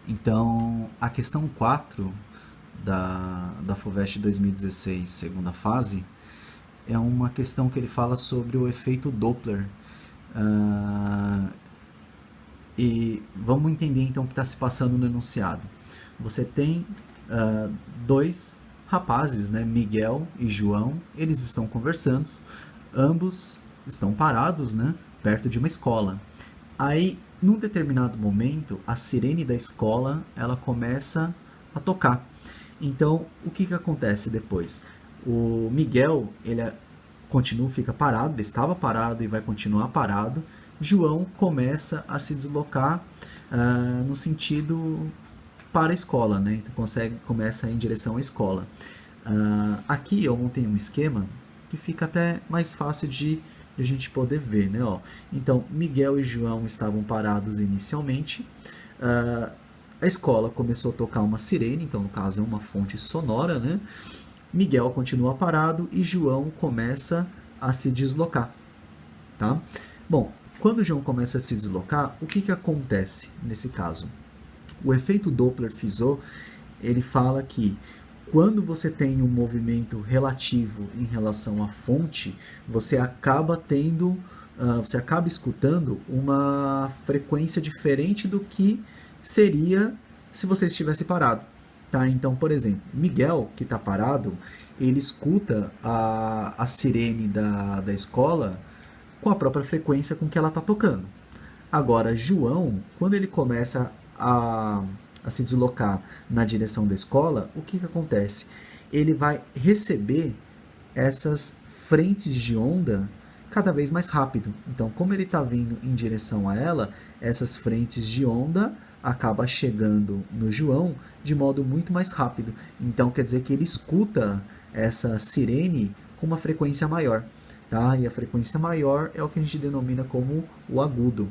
Então, a questão 4 da FUVEST 2016, segunda fase, é uma questão que ele fala sobre o efeito Doppler. Ah, e vamos entender então o que está se passando no enunciado. Você tem ah, dois rapazes, né, Miguel e João, eles estão conversando, ambos estão parados, né, perto de uma escola. Aí, num determinado momento, a sirene da escola ela começa a tocar. Então, o que acontece depois? O Miguel, continua, fica parado, ele estava parado e vai continuar parado. João começa a se deslocar no sentido para a escola, né? Então começa a ir em direção à escola. Aqui eu montei um esquema que fica até mais fácil de a gente poder ver, né? Ó, então, Miguel e João estavam parados inicialmente. A escola começou a tocar uma sirene, então no caso é uma fonte sonora, né? Miguel continua parado e João começa a se deslocar, tá? Bom, quando João começa a se deslocar, o que acontece nesse caso? O efeito Doppler-Fizeau, ele fala que quando você tem um movimento relativo em relação à fonte, você acaba você acaba escutando uma frequência diferente do que seria se você estivesse parado. Tá? Então, por exemplo, Miguel, que está parado, ele escuta a sirene da escola com a própria frequência com que ela está tocando. Agora, João, quando ele começa a se deslocar na direção da escola, o que acontece? Ele vai receber essas frentes de onda cada vez mais rápido. Então, como ele está vindo em direção a ela, essas frentes de onda acaba chegando no João de modo muito mais rápido. Então, quer dizer que ele escuta essa sirene com uma frequência maior. Tá? E a frequência maior é o que a gente denomina como o agudo.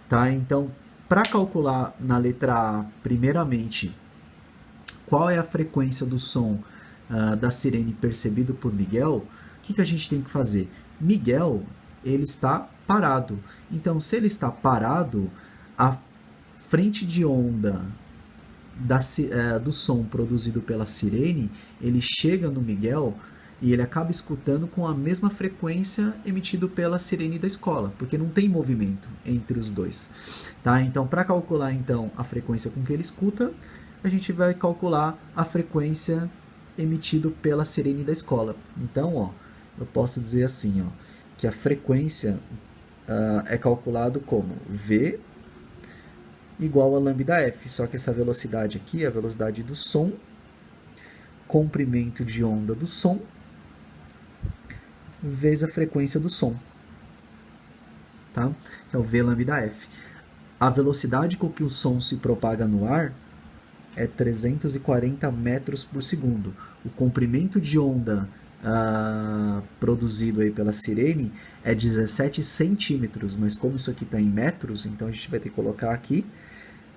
Tá? Então, para calcular na letra A, primeiramente, qual é a frequência do som da sirene percebido por Miguel, o que a gente tem que fazer? Miguel, ele está parado. Então, se ele está parado, a frente de onda do som produzido pela sirene, ele chega no Miguel e ele acaba escutando com a mesma frequência emitido pela sirene da escola, porque não tem movimento entre os dois. Tá? Então, para calcular então a frequência com que ele escuta, a gente vai calcular a frequência emitido pela sirene da escola. Então, ó, eu posso dizer assim, ó, que a frequência é calculado como V igual a lambda f, só que essa velocidade aqui é a velocidade do som, comprimento de onda do som, vezes a frequência do som, tá? Que é o v lambda f. A velocidade com que o som se propaga no ar é 340 metros por segundo. O comprimento de onda produzido aí pela sirene é 17 centímetros, mas como isso aqui está em metros, então a gente vai ter que colocar aqui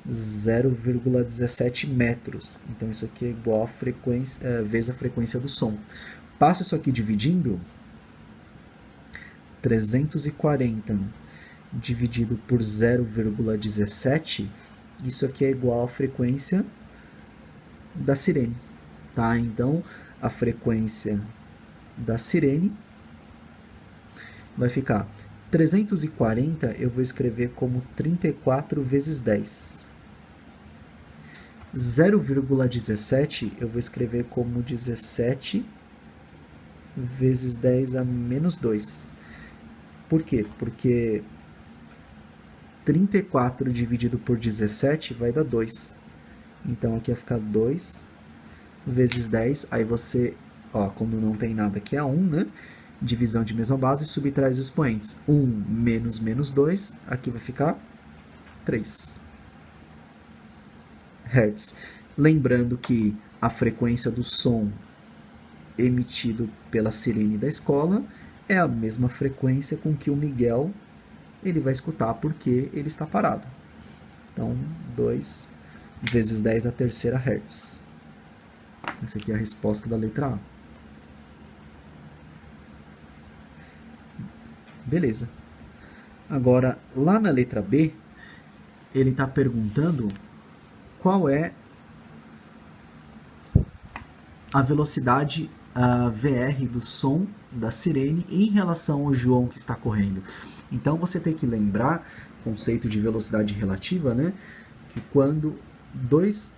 0,17 metros. Então isso aqui é igual a frequência, vezes a frequência do som. Passa isso aqui dividindo, 340 dividido por 0,17, isso aqui é igual à frequência da sirene. Tá? Então a frequência da sirene vai ficar 340, eu vou escrever como 34 vezes 10. 0,17 eu vou escrever como 17 vezes 10 a menos 2. Por quê? Porque 34 dividido por 17 vai dar 2. Então aqui vai ficar 2 vezes 10. Aí você, ó, quando não tem nada aqui é 1, né? Divisão de mesma base, subtrai os expoentes. 1 menos menos 2, aqui vai ficar 3 Hz. Lembrando que a frequência do som emitido pela sirene da escola é a mesma frequência com que o Miguel ele vai escutar porque ele está parado. Então, 2 vezes 10 a terceira Hz. Essa aqui é a resposta da letra A. Beleza. Agora, lá na letra B, ele está perguntando qual é a velocidade VR do som da sirene em relação ao João que está correndo. Então você tem que lembrar o conceito de velocidade relativa, né? Que quando dois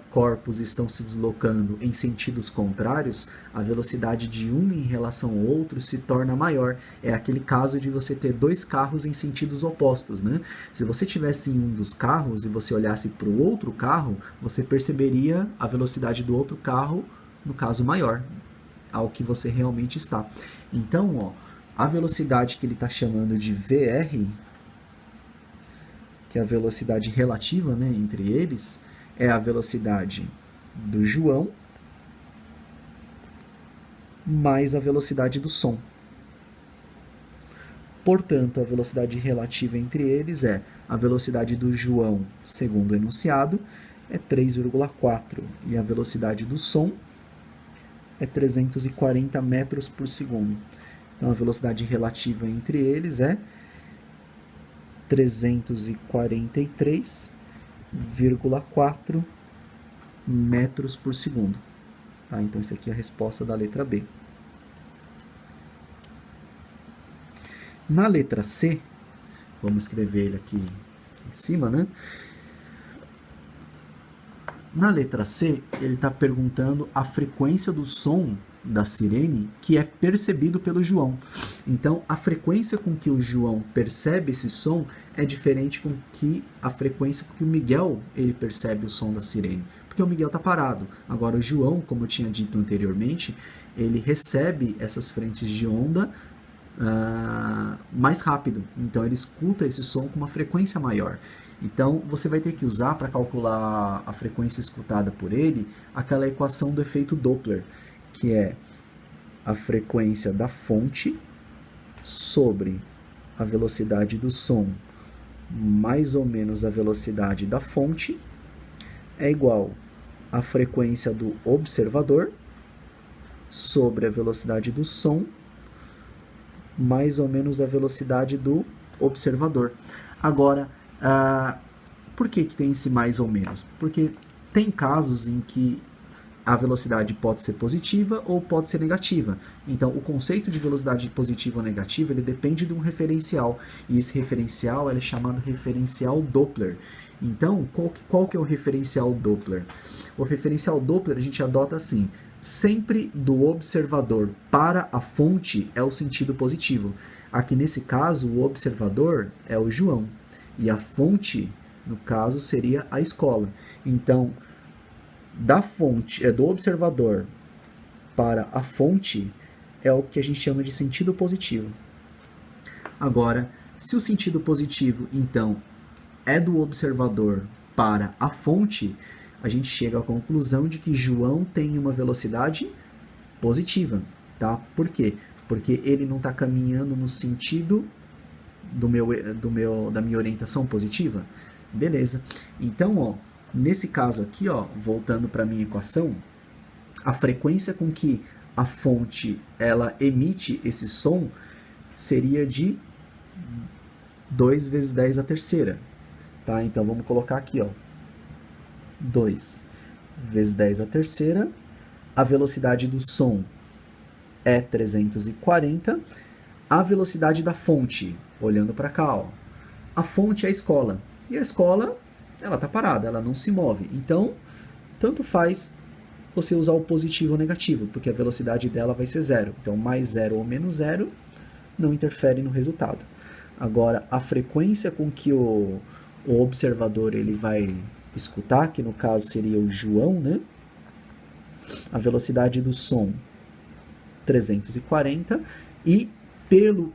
corpos estão se deslocando em sentidos contrários, a velocidade de um em relação ao outro se torna maior. É aquele caso de você ter dois carros em sentidos opostos, né? Se você tivesse em um dos carros e você olhasse para o outro carro, você perceberia a velocidade do outro carro, no caso maior, ao que você realmente está. Então, ó, a velocidade que ele está chamando de VR, que é a velocidade relativa, né, entre eles, é a velocidade do João mais a velocidade do som. Portanto, a velocidade relativa entre eles é a velocidade do João, segundo o enunciado, é 3,4 e a velocidade do som é 340 metros por segundo. Então, a velocidade relativa entre eles é 343,4 metros por segundo. Tá? Então, isso aqui é a resposta da letra B. Na letra C, vamos escrever ele aqui em cima, né? Na letra C, ele está perguntando a frequência do som da sirene que é percebido pelo João. Então, a frequência com que o João percebe esse som é diferente com que a frequência com que o Miguel ele percebe o som da sirene. Porque o Miguel está parado. Agora, o João, como eu tinha dito anteriormente, ele recebe essas frentes de onda mais rápido. Então, ele escuta esse som com uma frequência maior. Então, você vai ter que usar, para calcular a frequência escutada por ele, aquela equação do efeito Doppler, que é a frequência da fonte sobre a velocidade do som mais ou menos a velocidade da fonte é igual à frequência do observador sobre a velocidade do som mais ou menos a velocidade do observador. Agora, por que tem esse mais ou menos? Porque tem casos em que a velocidade pode ser positiva ou pode ser negativa. Então, o conceito de velocidade positiva ou negativa, ele depende de um referencial. E esse referencial é chamado referencial Doppler. Então, qual que é o referencial Doppler? O referencial Doppler a gente adota assim, sempre do observador para a fonte é o sentido positivo. Aqui nesse caso, o observador é o João. E a fonte, no caso, seria a escola. Então, da fonte, do observador para a fonte é o que a gente chama de sentido positivo. Agora, se o sentido positivo, então, é do observador para a fonte, a gente chega à conclusão de que João tem uma velocidade positiva, tá? Por quê? Porque ele não está caminhando no sentido da minha orientação positiva. Beleza. Então, ó, nesse caso aqui, ó, voltando para a minha equação, a frequência com que a fonte ela emite esse som seria de 2 vezes 10 a terceira. Tá? Então, vamos colocar aqui, ó, 2 vezes 10 a terceira. A velocidade do som é 340. A velocidade da fonte, olhando para cá, ó, a fonte é a escola. E a escola, ela está parada, ela não se move. Então, tanto faz você usar o positivo ou negativo, porque a velocidade dela vai ser zero. Então, mais zero ou menos zero não interfere no resultado. Agora, a frequência com que o observador ele vai escutar, que no caso seria o João, né? A velocidade do som 340 e pelo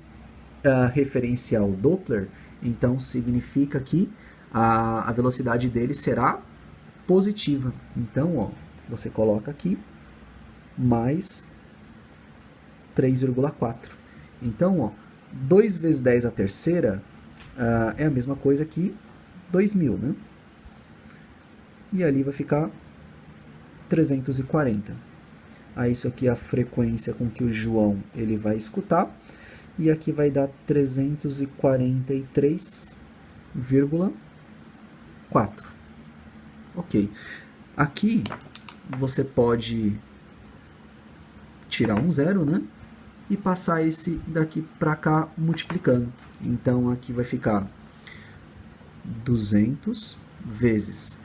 referencial Doppler, então significa que a velocidade dele será positiva. Então, ó, você coloca aqui mais 3,4. Então, ó, 2 vezes 10 a terceira é a mesma coisa que 2.000, né? E ali vai ficar 340. Aí isso aqui é a frequência com que o João ele vai escutar. E aqui vai dar 343,4. Ok. Aqui você pode tirar um zero, né? E passar esse daqui para cá multiplicando. Então aqui vai ficar 200 vezes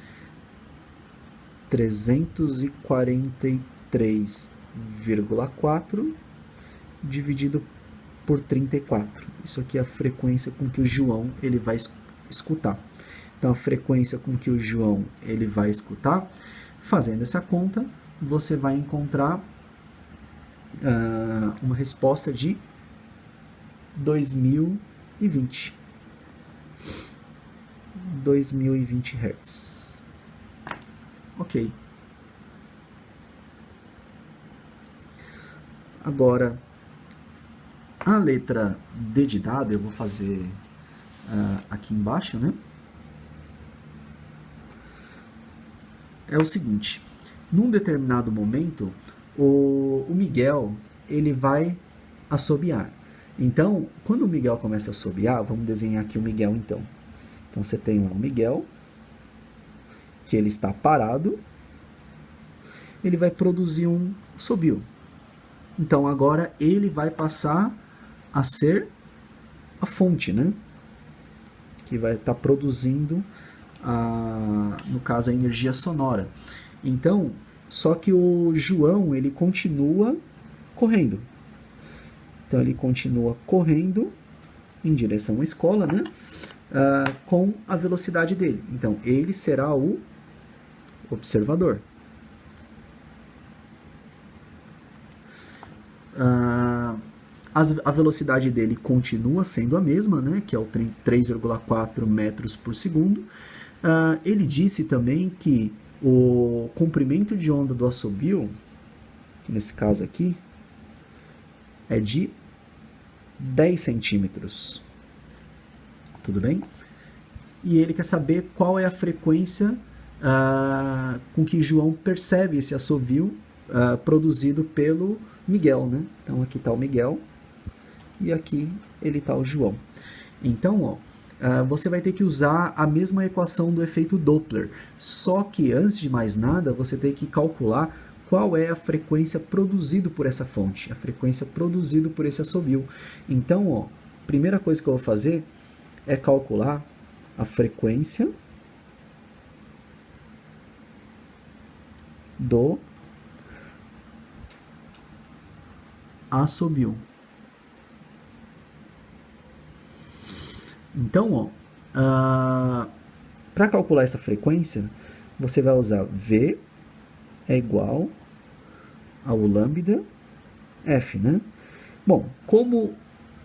343,4 dividido por 34. Isso aqui é a frequência com que o João ele vai escutar. Então a frequência com que o João ele vai escutar, fazendo essa conta, você vai encontrar uma resposta de 2020 Hz. Ok. Agora, a letra D de dado, eu vou fazer aqui embaixo, né? É o seguinte, num determinado momento, o Miguel, ele vai assobiar. Então, quando o Miguel começa a assobiar, vamos desenhar aqui o Miguel então. Então, você tem lá o Miguel, que ele está parado, ele vai produzir um assobio. Então, agora ele vai passar a ser a fonte, né? Que vai estar produzindo, no caso, a energia sonora. Então, só que o João, ele continua correndo. Então, ele continua correndo em direção à escola, né? Com a velocidade dele. Então, ele será o observador. A velocidade dele continua sendo a mesma, né? Que é o 3,4 metros por segundo. Ele disse também que o comprimento de onda do assobio, que nesse caso aqui, é de 10 centímetros. Tudo bem? E ele quer saber qual é a frequência com que João percebe esse assovio produzido pelo Miguel, né? Então aqui está o Miguel e aqui ele está o João. Então, ó, você vai ter que usar a mesma equação do efeito Doppler, só que antes de mais nada você tem que calcular qual é a frequência produzida por essa fonte, a frequência produzida por esse assobio. Então, ó, a primeira coisa que eu vou fazer é calcular a frequência do assobio. Então, para calcular essa frequência, você vai usar V é igual ao lambda F, né? Bom, como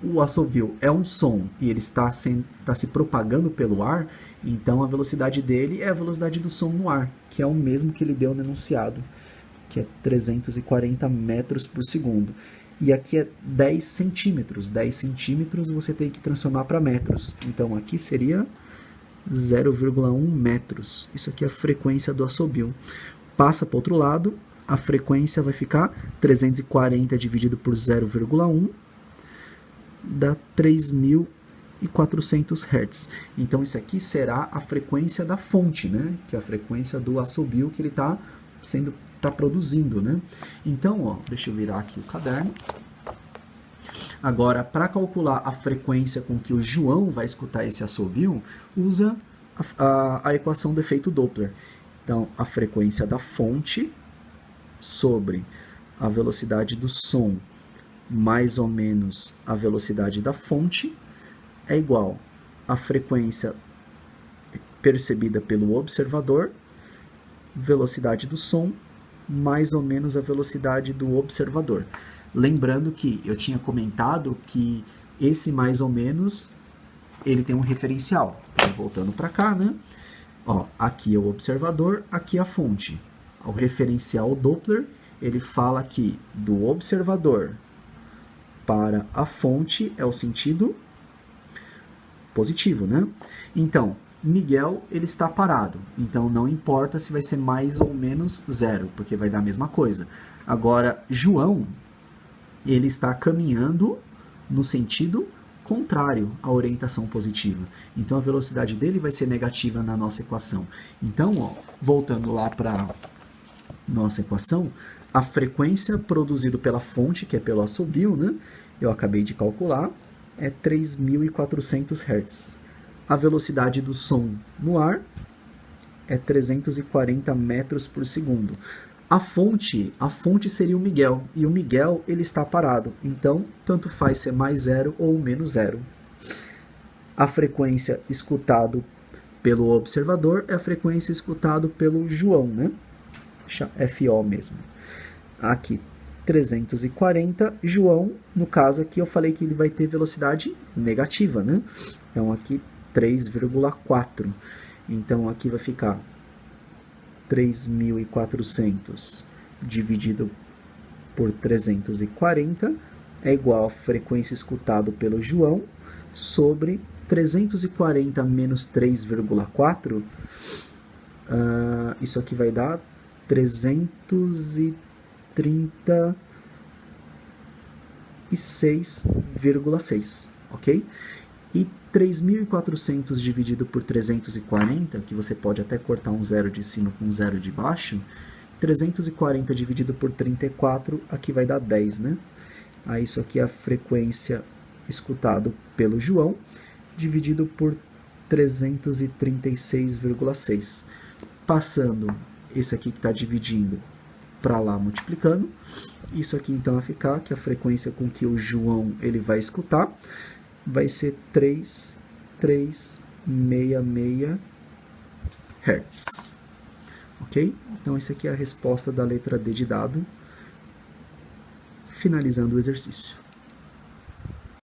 o assovio é um som e ele está se propagando pelo ar, então a velocidade dele é a velocidade do som no ar, que é o mesmo que ele deu no enunciado, que é 340 metros por segundo. E aqui é 10 centímetros. 10 centímetros você tem que transformar para metros. Então aqui seria 0,1 metros. Isso aqui é a frequência do assobio. Passa para o outro lado, a frequência vai ficar 340 dividido por 0,1 dá 3.400 Hz. Então isso aqui será a frequência da fonte, né? Que é a frequência do assobio que ele está produzindo, né? Então, ó, deixa eu virar aqui o caderno. Agora, para calcular a frequência com que o João vai escutar esse assobio, usa a equação do efeito Doppler. Então, a frequência da fonte sobre a velocidade do som mais ou menos a velocidade da fonte é igual à frequência percebida pelo observador, velocidade do som, mais ou menos a velocidade do observador. Lembrando que eu tinha comentado que esse mais ou menos, ele tem um referencial. Então, voltando para cá, né? Ó, aqui é o observador, aqui é a fonte. O referencial Doppler, ele fala que do observador para a fonte é o sentido positivo, né? Então, Miguel, ele está parado, então não importa se vai ser mais ou menos zero, porque vai dar a mesma coisa. Agora, João, ele está caminhando no sentido contrário à orientação positiva. Então a velocidade dele vai ser negativa na nossa equação. Então, ó, voltando lá para nossa equação, a frequência produzida pela fonte, que é pelo assobio, né? Eu acabei de calcular, é 3.400 Hz. A velocidade do som no ar é 340 metros por segundo. A fonte seria o Miguel, e o Miguel ele está parado, então tanto faz ser mais zero ou menos zero. A frequência escutado pelo observador é a frequência escutado pelo João, né? FO mesmo. Aqui 340, João, no caso aqui eu falei que ele vai ter velocidade negativa, né? Então aqui 3,4. Então aqui vai ficar 3.400 dividido por 340 é igual a frequência escutado pelo João sobre 340 menos 3,4. Isso aqui vai dar 336,6, ok? E 3.400 dividido por 340, que você pode até cortar um zero de cima com um zero de baixo, 340 dividido por 34, aqui vai dar 10, né? Aí isso aqui é a frequência escutado pelo João, dividido por 336,6. Passando esse aqui que está dividindo para lá multiplicando, isso aqui então vai ficar que a frequência com que o João ele vai escutar vai ser 3.366 Hz. Ok? Então, essa aqui é a resposta da letra D de dado, finalizando o exercício.